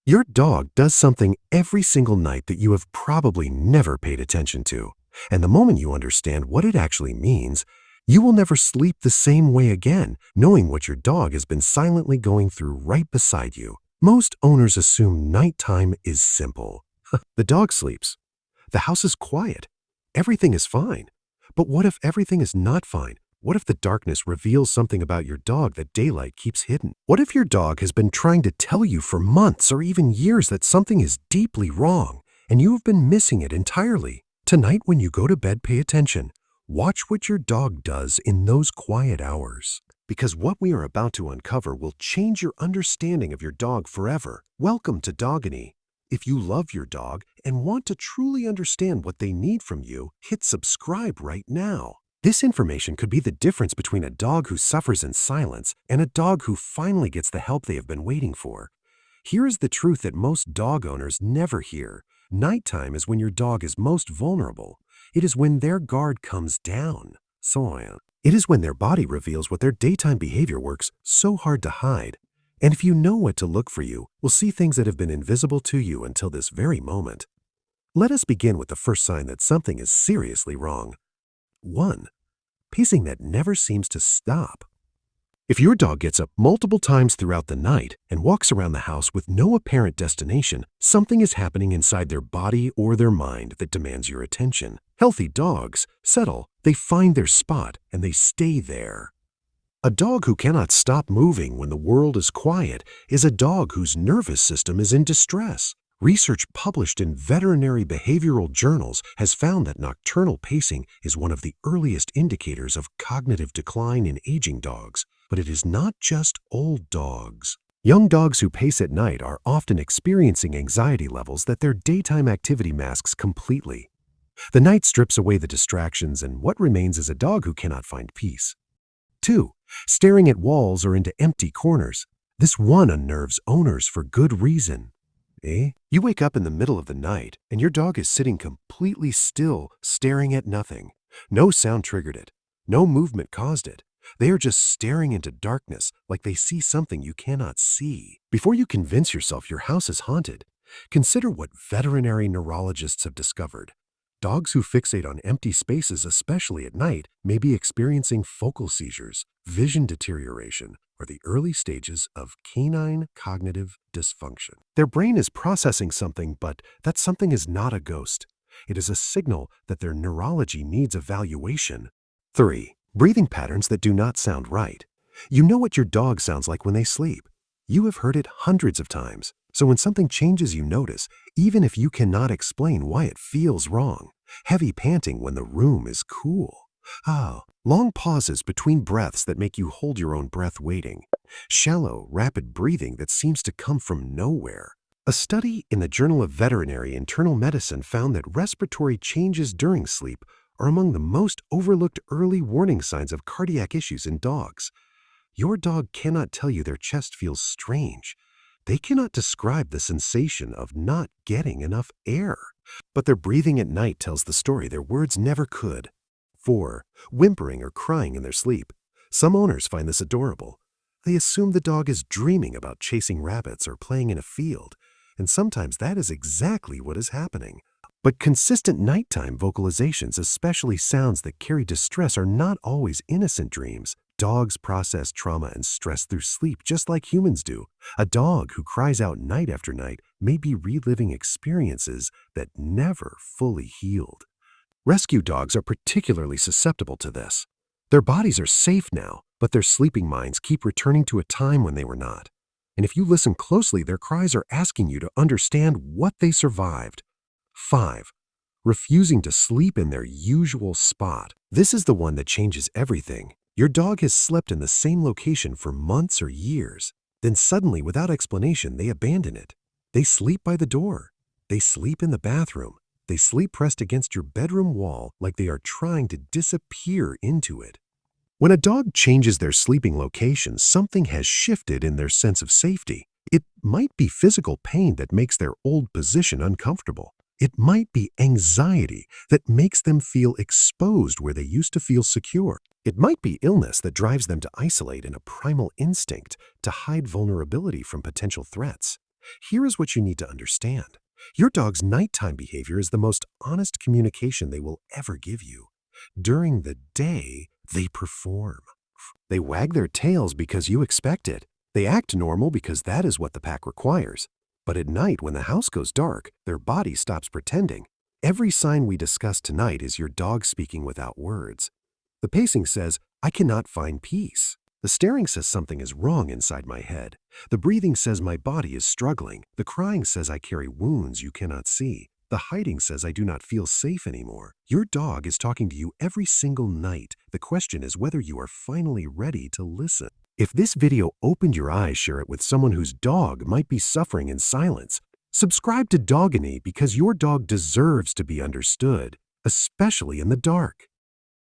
Your dog does something every single night that you have probably never paid attention to. And the moment you understand what it actually means, you will never sleep the same way again, knowing what your dog has been silently going through right beside you. Most owners assume nighttime is simple. The dog sleeps. The house is quiet. Everything is fine. But what if everything is not fine? What if the darkness reveals something about your dog that daylight keeps hidden? What if your dog has been trying to tell you for months or even years that something is deeply wrong, and you have been missing it entirely? Tonight when you go to bed, pay attention. Watch what your dog does in those quiet hours. Because what we are about to uncover will change your understanding of your dog forever. Welcome to Dogony. If you love your dog and want to truly understand what they need from you, hit subscribe right now. This information could be the difference between a dog who suffers in silence and a dog who finally gets the help they have been waiting for. Here is the truth that most dog owners never hear. Nighttime is when your dog is most vulnerable. It is when their guard comes down. It is when their body reveals what their daytime behavior works so hard to hide. And if you know what to look for, you will see things that have been invisible to you until this very moment. Let us begin with the first sign that something is seriously wrong. 1. Pacing that never seems to stop. If your dog gets up multiple times throughout the night and walks around the house with no apparent destination, something is happening inside their body or their mind that demands your attention. Healthy dogs settle, they find their spot, and they stay there. A dog who cannot stop moving when the world is quiet is a dog whose nervous system is in distress. Research published in veterinary behavioral journals has found that nocturnal pacing is one of the earliest indicators of cognitive decline in aging dogs. But it is not just old dogs. Young dogs who pace at night are often experiencing anxiety levels that their daytime activity masks completely. The night strips away the distractions, and what remains is a dog who cannot find peace. 2. Staring at walls or into empty corners. This one unnerves owners for good reason. You wake up in the middle of the night and your dog is sitting completely still, staring at nothing. No sound triggered it. No movement caused it. They are just staring into darkness like they see something you cannot see. Before you convince yourself your house is haunted, consider what veterinary neurologists have discovered. Dogs who fixate on empty spaces, especially at night, may be experiencing focal seizures, vision deterioration, or the early stages of canine cognitive dysfunction. Their brain is processing something, but that something is not a ghost. It is a signal that their neurology needs evaluation. 3. Breathing patterns that do not sound right. You know what your dog sounds like when they sleep. You have heard it hundreds of times. So when something changes, you notice, even if you cannot explain why it feels wrong. Heavy panting when the room is cool. Long pauses between breaths that make you hold your own breath waiting. Shallow, rapid breathing that seems to come from nowhere. A study in the Journal of Veterinary Internal Medicine found that respiratory changes during sleep are among the most overlooked early warning signs of cardiac issues in dogs. Your dog cannot tell you their chest feels strange. They cannot describe the sensation of not getting enough air. But their breathing at night tells the story their words never could. 4. Whimpering or crying in their sleep. Some owners find this adorable. They assume the dog is dreaming about chasing rabbits or playing in a field, and sometimes that is exactly what is happening. But consistent nighttime vocalizations, especially sounds that carry distress, are not always innocent dreams. Dogs process trauma and stress through sleep just like humans do. A dog who cries out night after night may be reliving experiences that never fully healed. Rescue dogs are particularly susceptible to this. Their bodies are safe now, but their sleeping minds keep returning to a time when they were not. And if you listen closely, their cries are asking you to understand what they survived. 5. Refusing to sleep in their usual spot. This is the one that changes everything. Your dog has slept in the same location for months or years. Then suddenly, without explanation, they abandon it. They sleep by the door. They sleep in the bathroom. They sleep pressed against your bedroom wall like they are trying to disappear into it. When a dog changes their sleeping location, something has shifted in their sense of safety. It might be physical pain that makes their old position uncomfortable. It might be anxiety that makes them feel exposed where they used to feel secure. It might be illness that drives them to isolate in a primal instinct to hide vulnerability from potential threats. Here is what you need to understand. Your dog's nighttime behavior is the most honest communication they will ever give you. During the day, they perform. They wag their tails because you expect it. They act normal because that is what the pack requires. But at night, when the house goes dark, their body stops pretending. Every sign we discussed tonight is your dog speaking without words. The pacing says, "I cannot find peace." The staring says something is wrong inside my head. The breathing says my body is struggling. The crying says I carry wounds you cannot see. The hiding says I do not feel safe anymore. Your dog is talking to you every single night. The question is whether you are finally ready to listen. If this video opened your eyes, share it with someone whose dog might be suffering in silence. Subscribe to Dogony because your dog deserves to be understood, especially in the dark.